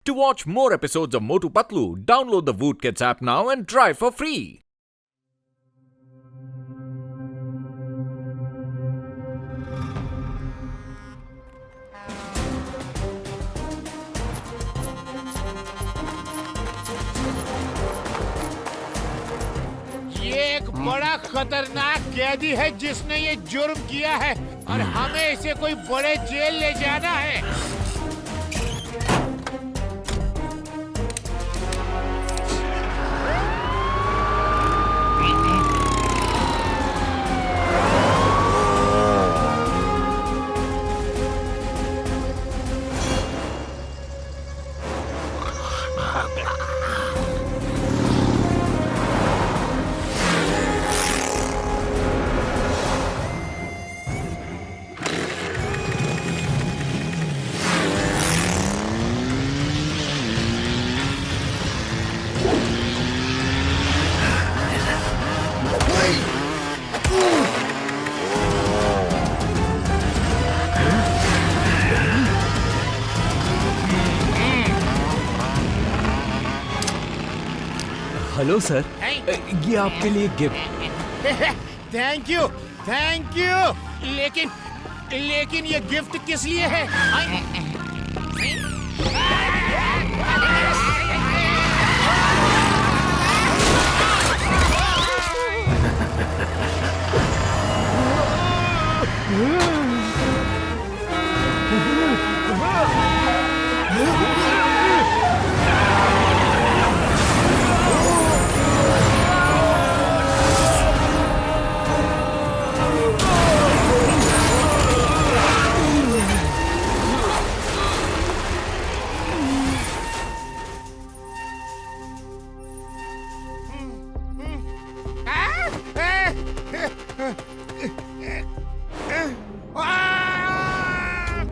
To watch more episodes of Motu Patlu, download the Voot Kids app now and try for free. ये एक बड़ा खतरनाक कैदी है जिसने ये जुर्म किया है और हमें इसे कोई बड़े जेल ले जाना है। हेलो सर, ये आपके लिए गिफ्ट। Thank you. लेकिन ये गिफ्ट किस लिए है?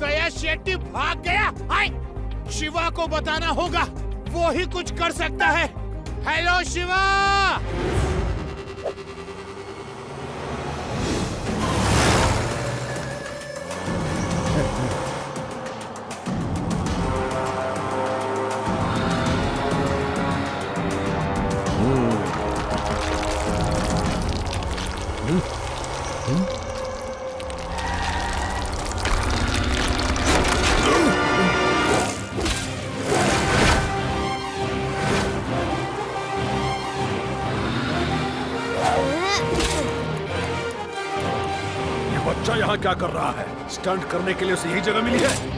दया शेट्टी भाग गया। शिवा को बताना होगा, वो ही कुछ कर सकता है। हेलो शिवा। बच्चा यहाँ क्या कर रहा है? स्टंट करने के लिए उसे यही जगह मिली है।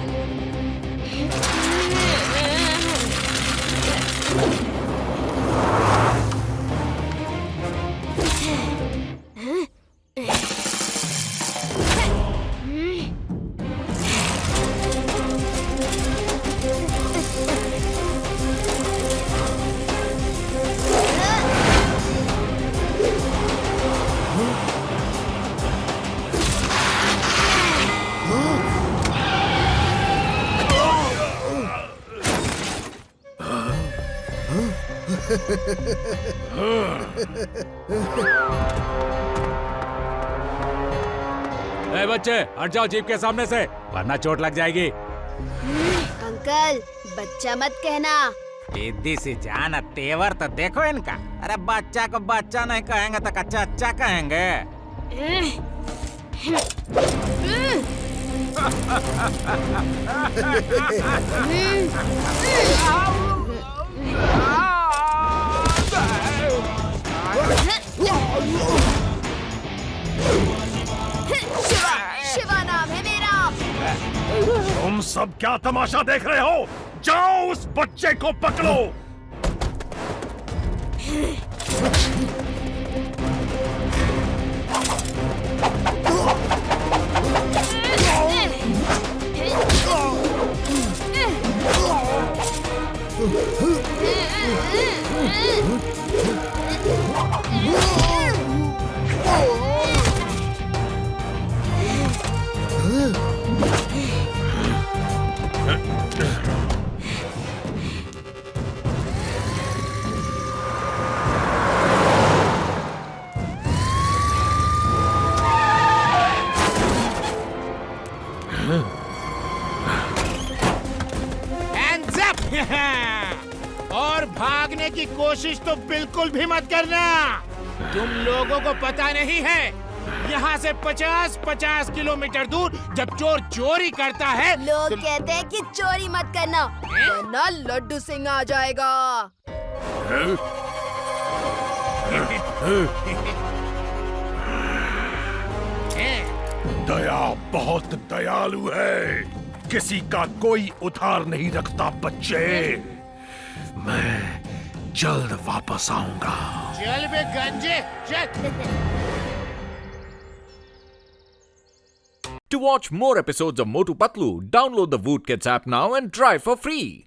ए बच्चे, हट जाओ जीप के सामने से, वरना चोट लग जाएगी। अंकल, बच्चा मत कहना। दीदी सी जान, तेवर तो देखो इनका। अरे बच्चा को बच्चा नहीं कहेंगे तो कच्चा अच्छा कहेंगे। शिवा नाम है मेरा। तुम सब क्या तमाशा देख रहे हो? जाओ उस बच्चे को पकड़ो। Hands up! और भागने की कोशिश तो बिल्कुल भी मत करना। तुम लोगों को पता नहीं है, यहाँ से 50-50 किलोमीटर दूर जब चोर चोरी करता है लोग कहते हैं कि चोरी मत करना, वरना लड्डू सिंह आ जाएगा। दया बहुत दयालु है, किसी का कोई उधार नहीं रखता बच्चे। मैं जल्द वापस आऊंगा। चल बे गंजे चल। To watch more episodes of Motu Patlu, download the Voot Kids app now and try for free.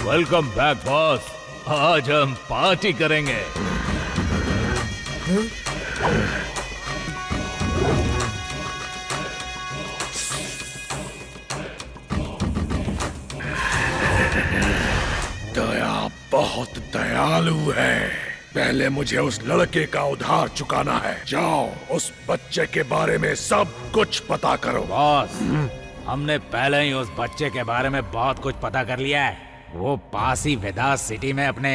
Welcome back boss. आज हम पार्टी करेंगे। दया बहुत दयालु है। पहले मुझे उस लड़के का उधार चुकाना है। जाओ उस बच्चे के बारे में सब कुछ पता करो। बॉस, हमने पहले ही उस बच्चे के बारे में बहुत कुछ पता कर लिया है। वो पास ही वेदास सिटी में अपने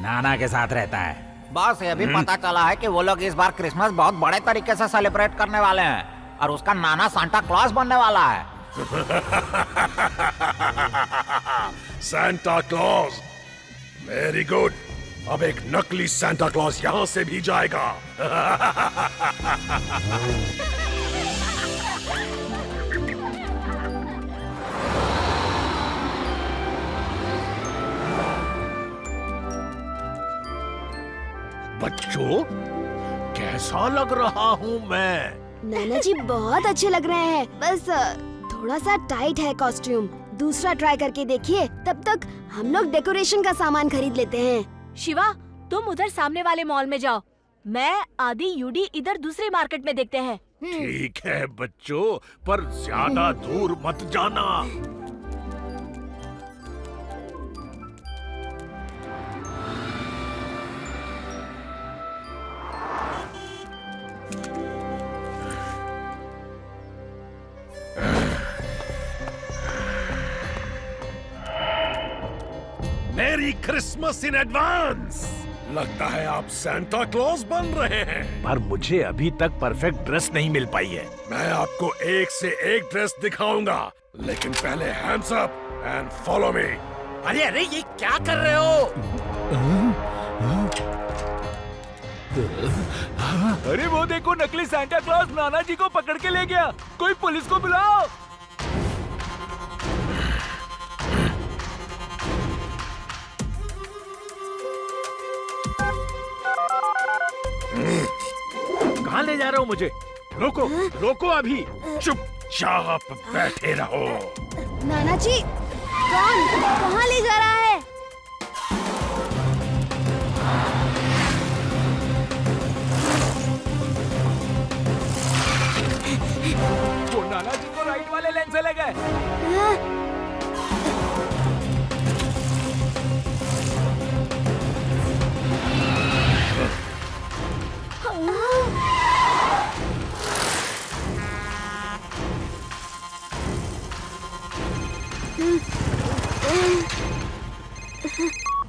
नाना के साथ रहता है। बॉस, ये भी पता चला है कि वो लोग इस बार क्रिसमस बहुत बड़े तरीके से सेलिब्रेट करने वाले हैं और उसका नाना सांता क्लॉज बनने वाला है। Santa Claus, very good. अब एक नकली सांता क्लॉज यहाँ से भी जाएगा। बच्चों, कैसा लग रहा हूँ मैं? नाना जी बहुत अच्छे लग रहे हैं, बस थोड़ा सा टाइट है कॉस्ट्यूम। दूसरा ट्राई करके देखिए, तब तक हम लोग डेकोरेशन का सामान खरीद लेते हैं। शिवा, तुम उधर सामने वाले मॉल में जाओ, मैं आदि यूडी इधर दूसरे मार्केट में देखते हैं। ठीक है बच्चों, पर ज्यादा दूर मत जाना। मेरी क्रिसमस इन एडवांस। लगता है आप सांता क्लॉज बन रहे हैं। पर मुझे अभी तक परफेक्ट ड्रेस नहीं मिल पाई है। मैं आपको एक से एक ड्रेस दिखाऊंगा, लेकिन पहले hands up and follow me. अरे अरे, ये क्या कर रहे हो? अरे वो देखो, नकली सांता क्लॉज नाना जी को पकड़ के ले गया। कोई पुलिस को बुलाओ। कहाँ ले जा रहे हो मुझे? रोको, रोको अभी। चुपचाप बैठे रहो। नाना जी, कौन कहाँ ले जा रहा है? वो नाना जी को राइट वाले लेन से ले गए।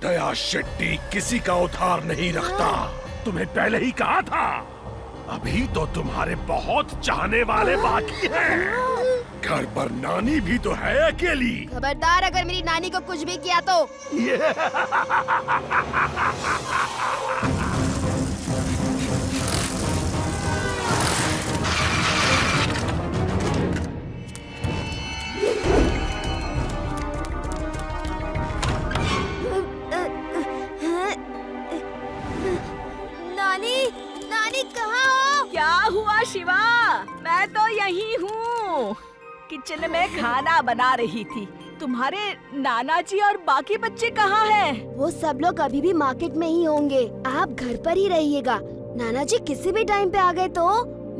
दया शेट्टी किसी का उधार नहीं रखता। तुम्हें पहले ही कहा था। अभी तो तुम्हारे बहुत चाहने वाले बाकी हैं। घर पर नानी भी तो है अकेली। खबरदार, अगर मेरी नानी को कुछ भी किया तो। नानी, नानी कहाँ हो? क्या हुआ शिवा? मैं तो यही हूँ, किचन में खाना बना रही थी। तुम्हारे नाना जी और बाकी बच्चे कहाँ हैं? वो सब लोग अभी भी मार्केट में ही होंगे। आप घर पर ही रहिएगा। नाना जी किसी भी टाइम पे आ गए तो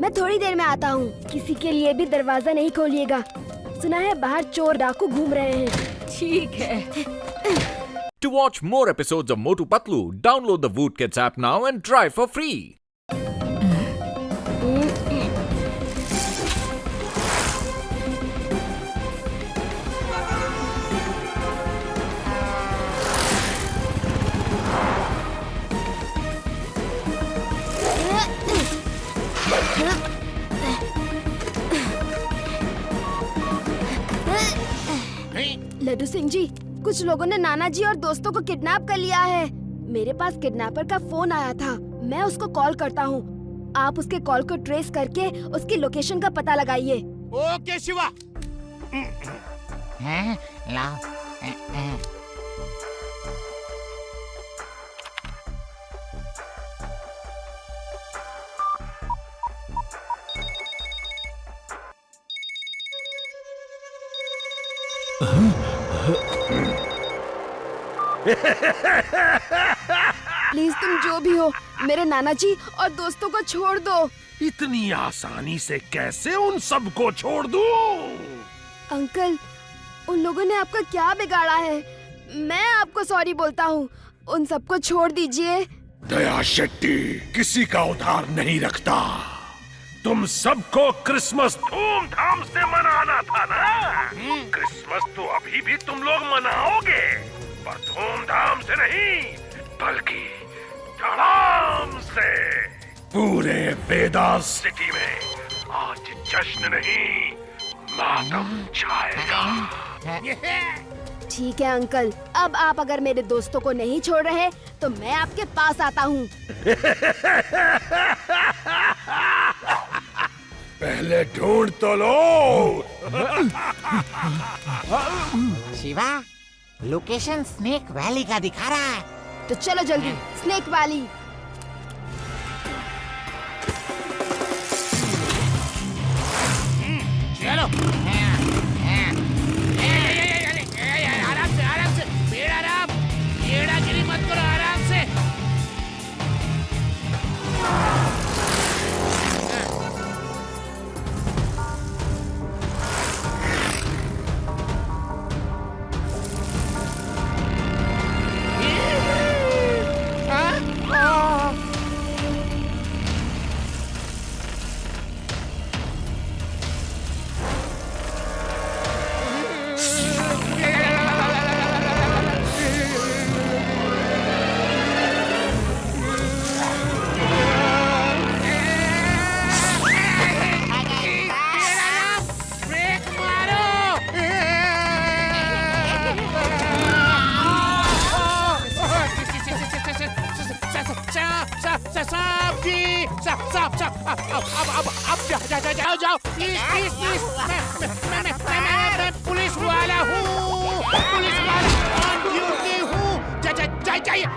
मैं थोड़ी देर में आता हूँ। किसी के लिए भी दरवाजा नहीं खोलिएगा। सुना है बाहर चोर डाकू घूम रहे हैं। ठीक है। To watch more episodes of Motu Patlu, download the Voot Kids app now and try for free. Laddu Singh ji, कुछ लोगों ने नाना जी और दोस्तों को किडनैप कर लिया है। मेरे पास किडनैपर का फोन आया था। मैं उसको कॉल करता हूँ। आप उसके कॉल को ट्रेस करके उसकी लोकेशन का पता लगाइए। ओके शिवा। प्लीज तुम जो भी हो, मेरे नाना जी और दोस्तों को छोड़ दो। इतनी आसानी से कैसे उन सबको छोड़ दूं? अंकल, उन लोगों ने आपका क्या बिगाड़ा है? मैं आपको सॉरी बोलता हूँ। उन सबको छोड़ दीजिए। दया शेट्टी किसी का उधार नहीं रखता। तुम सबको क्रिसमस धूमधाम से मनाना था ना? क्रिसमस तो अभी भी तुम लोग मनाओगे, पर धूमधाम से नहीं, बल्कि धड़ाम से। पूरे वेदास सिटी में आज जश्न नहीं, मातम छाएगा। ठीक है अंकल, अब आप अगर मेरे दोस्तों को नहीं छोड़ रहे तो मैं आपके पास आता हूँ। पहले ढूंढ तो लो। शिवा, लोकेशन स्नेक वैली का दिखा रहा है। तो चलो जल्दी, स्नेक वैली। चलो। आराम से पेड़ आराम, गिरी मत करो, आराम से। जाओ जाओ, प्लीज मैं पुलिस वाला हूँ, पुलिस वाला ऑन ड्यूटी हूँ।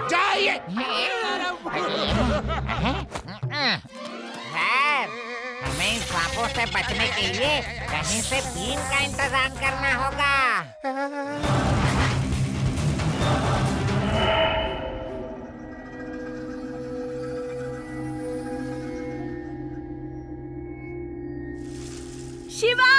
जाइए। हमें इन सांपों से बचने के लिए कहीं से बीन का इंतजाम करना होगा। शिवा!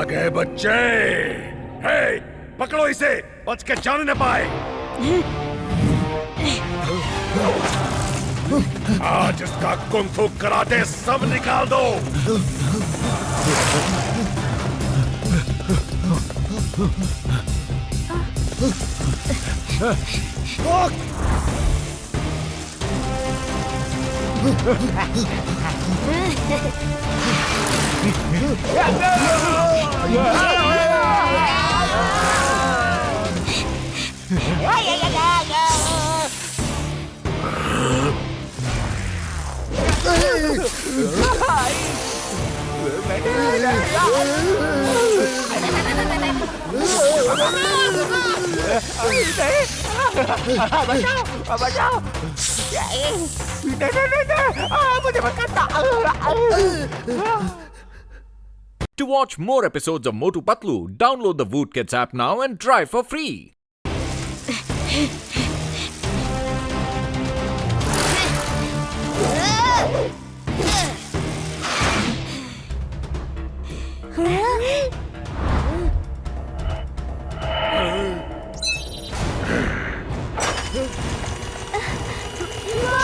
आ गए बच्चे। हे, पकड़ो इसे, बच के जाने न पाए। आज इसका कुंग-फू कराटे सब निकाल दो। बचाओ। मुझे मत करना। To watch more episodes of Motu Patlu, download the Voot Kids app now and try for free.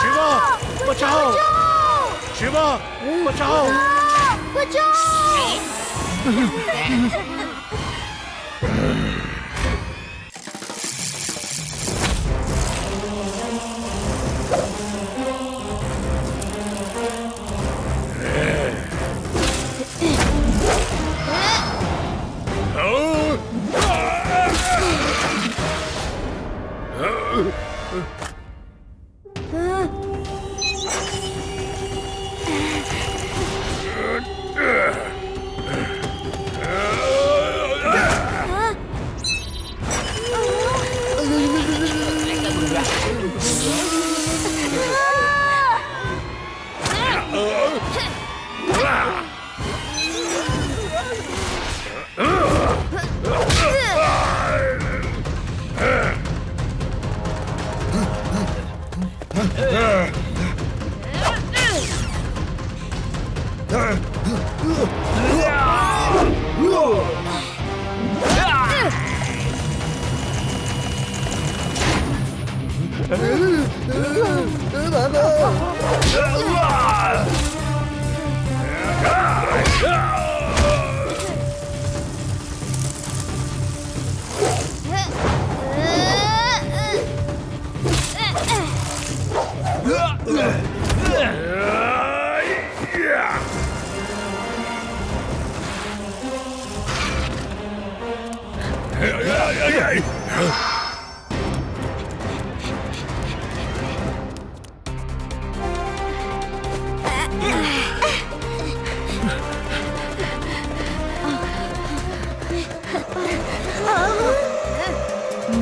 Shiva, बचाओ! शिवा, बचाओ!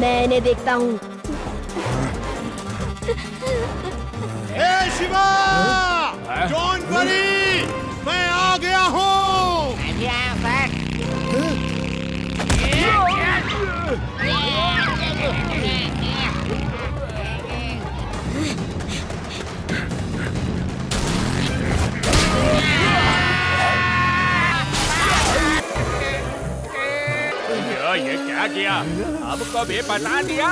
मैं इन्हें देखता हूँ। ए शिवा, डोंट वरी, मैं आ गया हूँ। ये क्या किया? हमको भी बता दिया।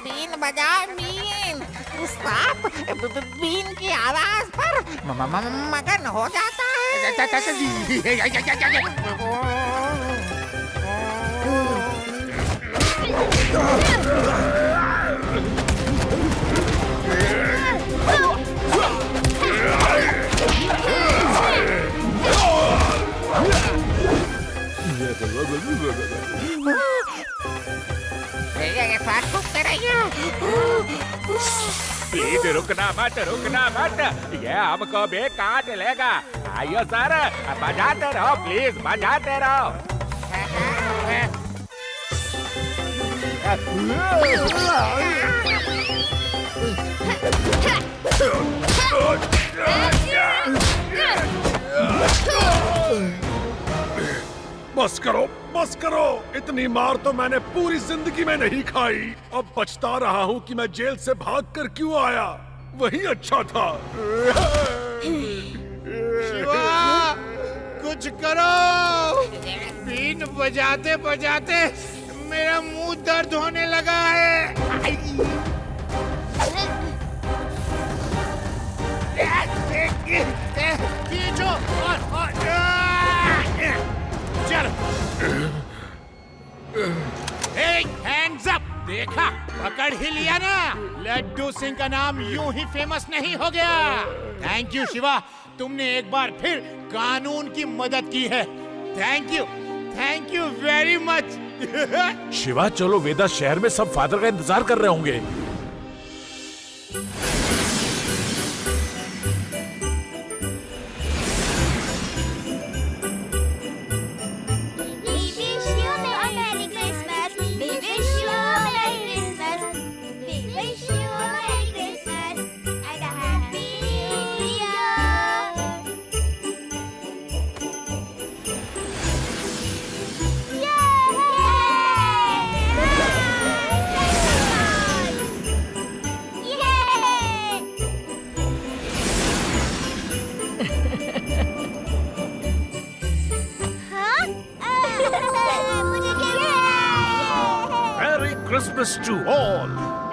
बीन बजा बीन। सांप बीन की आवाज पर मगन हो जाता है। प्लीज रुकना मत। ये हमको भी काट लेगा। आइयो सर, बजाते रहो प्लीज, बजाते रहो। बस करो। इतनी मार तो मैंने पूरी जिंदगी में नहीं खाई। अब पछता रहा हूँ कि मैं जेल से भागकर क्यों आया। वही अच्छा था। शिवा, कुछ करो। बीन बजाते बजाते मेरा मुंह दर्द होने लगा है। खींचो और चलो। Hands up. देखा, पकड़ ही लिया ना। लड्डू सिंह का नाम यूं ही फेमस नहीं हो गया। थैंक यू शिवा, तुमने एक बार फिर कानून की मदद की है। Thank you very much. Shiva चलो, वेदा शहर में सब फादर का इंतजार कर रहे होंगे। Merry Christmas to all.